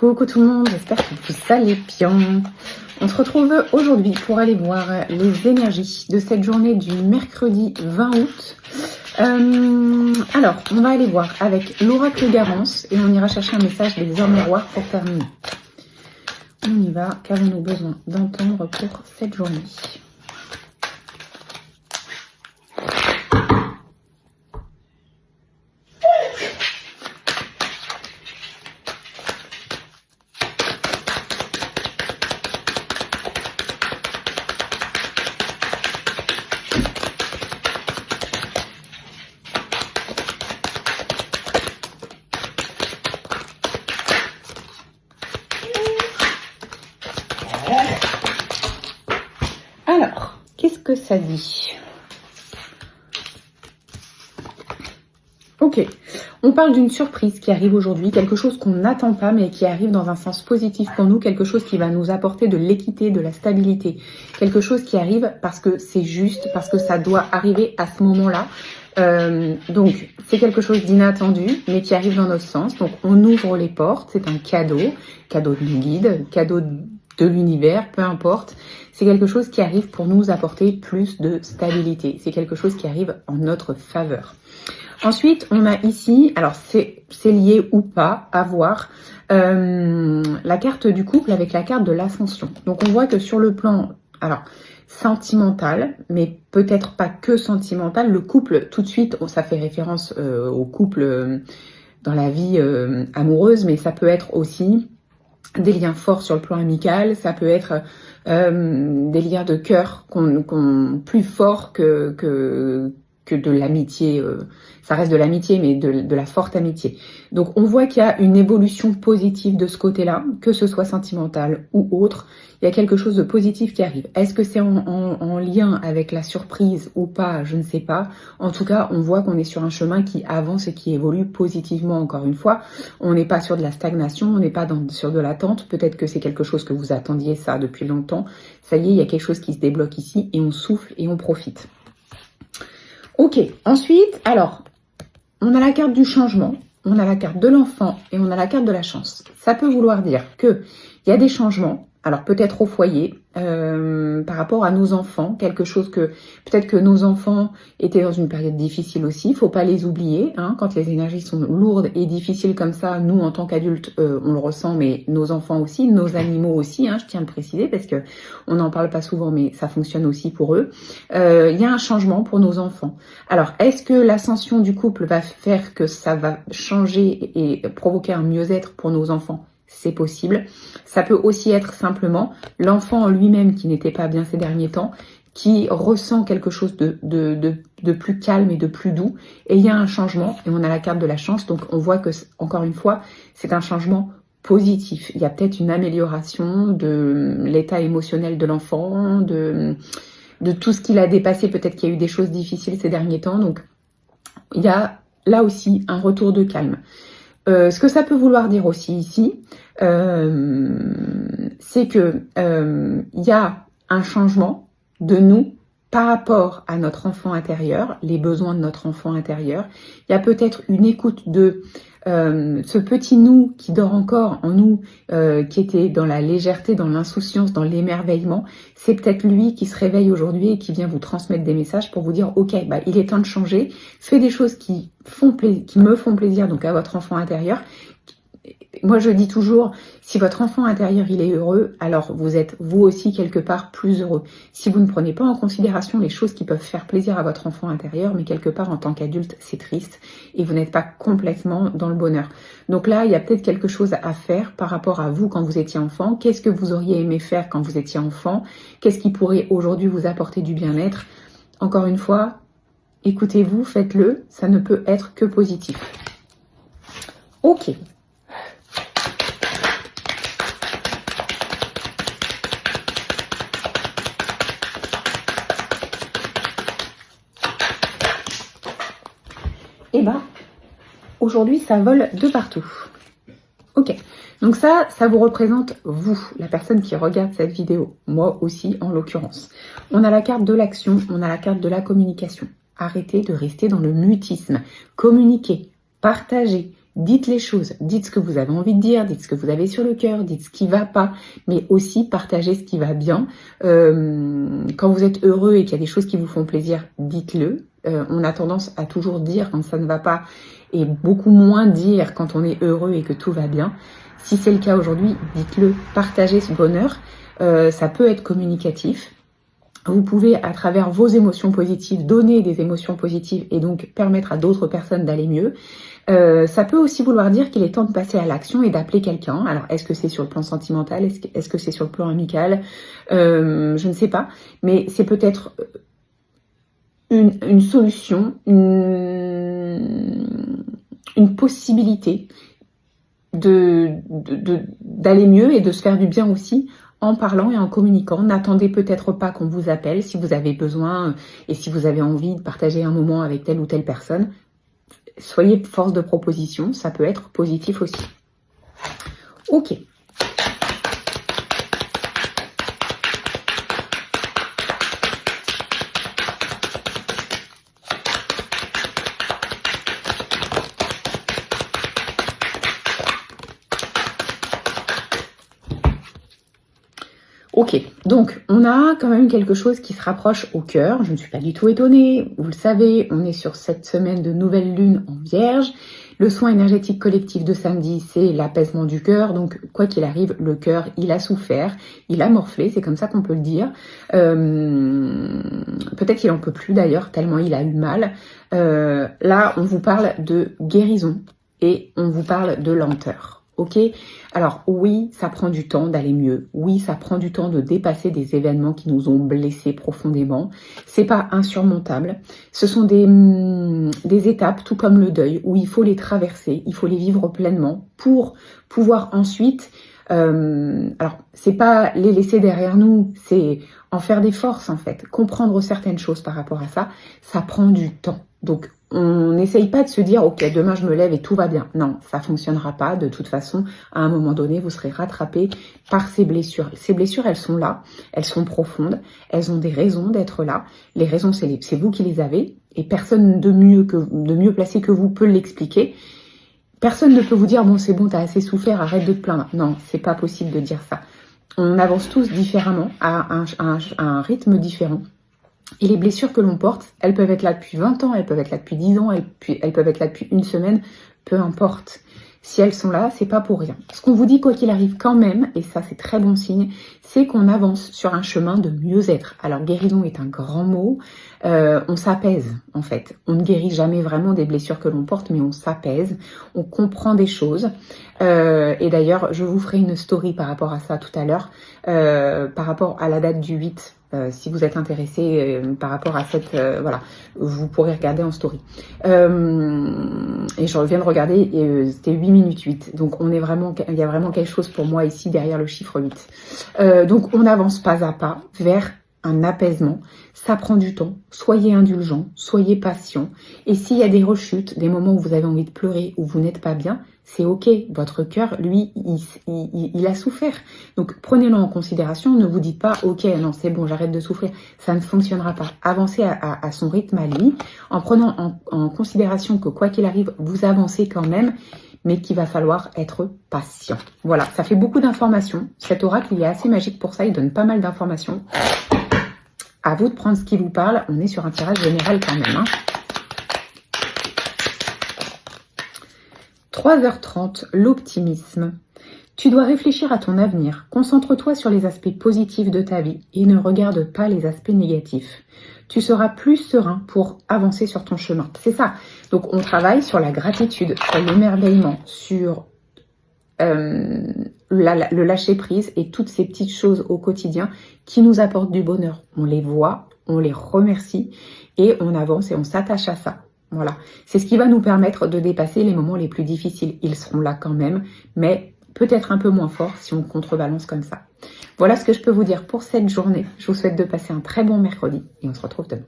Coucou tout le monde, j'espère que vous allez bien. On se retrouve aujourd'hui pour aller voir les énergies de cette journée du mercredi 20 août. Alors, on va aller voir avec l'oracle Garance et on ira chercher un message des hommes miroirs pour terminer. On y va, qu'avons-nous besoin d'entendre pour cette journée ? Alors, qu'est-ce que ça dit ? Ok, on parle d'une surprise qui arrive aujourd'hui, quelque chose qu'on n'attend pas mais qui arrive dans un sens positif pour nous, quelque chose qui va nous apporter de l'équité, de la stabilité, quelque chose qui arrive parce que c'est juste, parce que ça doit arriver à ce moment-là. Donc, c'est quelque chose d'inattendu mais qui arrive dans notre sens. Donc, on ouvre les portes, c'est un cadeau de guide, cadeau de l'univers, peu importe. C'est quelque chose qui arrive pour nous apporter plus de stabilité. C'est quelque chose qui arrive en notre faveur. Ensuite, on a ici, alors c'est lié ou pas à voir, la carte du couple avec la carte de l'ascension. Donc on voit que sur le plan, alors sentimental, mais peut-être pas que sentimental, le couple, tout de suite, ça fait référence au couple dans la vie amoureuse, mais ça peut être aussi des liens forts sur le plan amical, ça peut être des liens de cœur plus forts que de l'amitié, ça reste de l'amitié, mais de la forte amitié. Donc on voit qu'il y a une évolution positive de ce côté-là, que ce soit sentimental ou autre, il y a quelque chose de positif qui arrive. Est-ce que c'est en lien avec la surprise ou pas? Je ne sais pas. En tout cas, on voit qu'on est sur un chemin qui avance et qui évolue positivement, encore une fois. On n'est pas sur de la stagnation, on n'est pas sur de l'attente. Peut-être que c'est quelque chose que vous attendiez ça depuis longtemps. Ça y est, il y a quelque chose qui se débloque ici et on souffle et on profite. Ok, ensuite, alors, on a la carte du changement, on a la carte de l'enfant et on a la carte de la chance. Ça peut vouloir dire qu'il y a des changements, alors peut-être au foyer, par rapport à nos enfants, quelque chose que, peut-être que nos enfants étaient dans une période difficile aussi, il ne faut pas les oublier, hein, quand les énergies sont lourdes et difficiles comme ça, nous en tant qu'adultes, on le ressent, mais nos enfants aussi, nos animaux aussi, hein, je tiens à le préciser parce que on n'en parle pas souvent, mais ça fonctionne aussi pour eux. Il y a un changement pour nos enfants. Alors, est-ce que l'ascension du couple va faire que ça va changer et provoquer un mieux-être pour nos enfants ? C'est possible. Ça peut aussi être simplement l'enfant en lui-même qui n'était pas bien ces derniers temps, qui ressent quelque chose de plus calme et de plus doux. Et il y a un changement et on a la carte de la chance. Donc on voit que, encore une fois, c'est un changement positif. Il y a peut-être une amélioration de l'état émotionnel de l'enfant, de tout ce qu'il a dépassé. Peut-être qu'il y a eu des choses difficiles ces derniers temps. Donc il y a là aussi un retour de calme. Ce que ça peut vouloir dire aussi ici, c'est que il y a un changement de nous par rapport à notre enfant intérieur, les besoins de notre enfant intérieur. Il y a peut-être une écoute de ce petit nous qui dort encore en nous, qui était dans la légèreté, dans l'insouciance, dans l'émerveillement. C'est peut-être lui qui se réveille aujourd'hui et qui vient vous transmettre des messages pour vous dire « Ok, bah, il est temps de changer, fais des choses qui me font plaisir, donc à votre enfant intérieur. » Moi, je dis toujours, si votre enfant intérieur, il est heureux, alors vous êtes, vous aussi, quelque part, plus heureux. Si vous ne prenez pas en considération les choses qui peuvent faire plaisir à votre enfant intérieur, mais quelque part, en tant qu'adulte, c'est triste et vous n'êtes pas complètement dans le bonheur. Donc là, il y a peut-être quelque chose à faire par rapport à vous quand vous étiez enfant. Qu'est-ce que vous auriez aimé faire quand vous étiez enfant? Qu'est-ce qui pourrait aujourd'hui vous apporter du bien-être? Encore une fois, écoutez-vous, faites-le, ça ne peut être que positif. Ok. Et ben, aujourd'hui, ça vole de partout. Ok, donc ça vous représente vous, la personne qui regarde cette vidéo. Moi aussi, en l'occurrence. On a la carte de l'action, on a la carte de la communication. Arrêtez de rester dans le mutisme. Communiquez, partagez, Dites les choses, dites ce que vous avez envie de dire, dites ce que vous avez sur le cœur, dites ce qui va pas, mais aussi partagez ce qui va bien. Quand vous êtes heureux et qu'il y a des choses qui vous font plaisir, dites-le. On a tendance à toujours dire quand ça ne va pas et beaucoup moins dire quand on est heureux et que tout va bien. Si c'est le cas aujourd'hui, dites-le, partagez ce bonheur. Ça peut être communicatif. Vous pouvez, à travers vos émotions positives, donner des émotions positives et donc permettre à d'autres personnes d'aller mieux. Ça peut aussi vouloir dire qu'il est temps de passer à l'action et d'appeler quelqu'un. Alors, est-ce que c'est sur le plan sentimental? Est-ce que c'est sur le plan amical? Je ne sais pas. Mais c'est peut-être une solution, une possibilité d'aller mieux et de se faire du bien aussi en parlant et en communiquant. N'attendez peut-être pas qu'on vous appelle si vous avez besoin et si vous avez envie de partager un moment avec telle ou telle personne. Soyez force de proposition, ça peut être positif aussi. Ok. Ok, donc on a quand même quelque chose qui se rapproche au cœur. Je ne suis pas du tout étonnée. Vous le savez, on est sur cette semaine de nouvelle lune en Vierge. Le soin énergétique collectif de samedi, c'est l'apaisement du cœur. Donc, quoi qu'il arrive, le cœur, il a souffert, il a morflé, c'est comme ça qu'on peut le dire. Peut-être qu'il en peut plus d'ailleurs, tellement il a eu mal. Là, on vous parle de guérison et on vous parle de lenteur. Ok, alors oui, ça prend du temps d'aller mieux. Oui, ça prend du temps de dépasser des événements qui nous ont blessés profondément. C'est pas insurmontable. Ce sont des étapes, tout comme le deuil, où il faut les traverser, il faut les vivre pleinement pour pouvoir ensuite. Alors, c'est pas les laisser derrière nous, c'est en faire des forces en fait. Comprendre certaines choses par rapport à ça, ça prend du temps. Donc, on n'essaye pas de se dire « Ok, demain je me lève et tout va bien ». Non, ça ne fonctionnera pas. De toute façon, à un moment donné, vous serez rattrapé par ces blessures. Ces blessures, elles sont là, elles sont profondes, elles ont des raisons d'être là. Les raisons, c'est vous qui les avez et personne de mieux placé que vous peut l'expliquer. Personne ne peut vous dire « Bon, c'est bon, t'as assez souffert, arrête de te plaindre ». Non, c'est pas possible de dire ça. On avance tous différemment, à un rythme différent. Et les blessures que l'on porte, elles peuvent être là depuis 20 ans, elles peuvent être là depuis 10 ans, elles peuvent être là depuis une semaine, peu importe. Si elles sont là, c'est pas pour rien. Ce qu'on vous dit, quoi qu'il arrive quand même, et ça c'est très bon signe, c'est qu'on avance sur un chemin de mieux-être. Alors guérison est un grand mot, on s'apaise en fait. On ne guérit jamais vraiment des blessures que l'on porte, mais on s'apaise, on comprend des choses. Et d'ailleurs, je vous ferai une story par rapport à ça tout à l'heure, par rapport à la date du 8. Si vous êtes intéressé par rapport à cette... voilà, vous pourrez regarder en story. Et je viens de regarder, c'était 8 minutes 8. Donc il y a vraiment quelque chose pour moi ici derrière le chiffre 8. Donc on avance pas à pas vers un apaisement. Ça prend du temps. Soyez indulgents, soyez patients. Et s'il y a des rechutes, des moments où vous avez envie de pleurer, où vous n'êtes pas bien, c'est ok. Votre cœur, lui, il a souffert. Donc prenez-le en considération. Ne vous dites pas, ok, non, c'est bon, j'arrête de souffrir. Ça ne fonctionnera pas. Avancez à son rythme à lui, en prenant en considération que quoi qu'il arrive, vous avancez quand même, mais qu'il va falloir être patient. Voilà, ça fait beaucoup d'informations. Cet oracle, il est assez magique pour ça. Il donne pas mal d'informations. À vous de prendre ce qui vous parle. On est sur un tirage général quand même. Hein. 3h30, l'optimisme. Tu dois réfléchir à ton avenir. Concentre-toi sur les aspects positifs de ta vie et ne regarde pas les aspects négatifs. Tu seras plus serein pour avancer sur ton chemin. C'est ça. Donc, on travaille sur la gratitude, sur l'émerveillement, sur le lâcher-prise et toutes ces petites choses au quotidien qui nous apportent du bonheur. On les voit, on les remercie et on avance et on s'attache à ça. Voilà, c'est ce qui va nous permettre de dépasser les moments les plus difficiles. Ils seront là quand même, mais peut-être un peu moins fort si on contrebalance comme ça. Voilà ce que je peux vous dire pour cette journée. Je vous souhaite de passer un très bon mercredi et on se retrouve demain.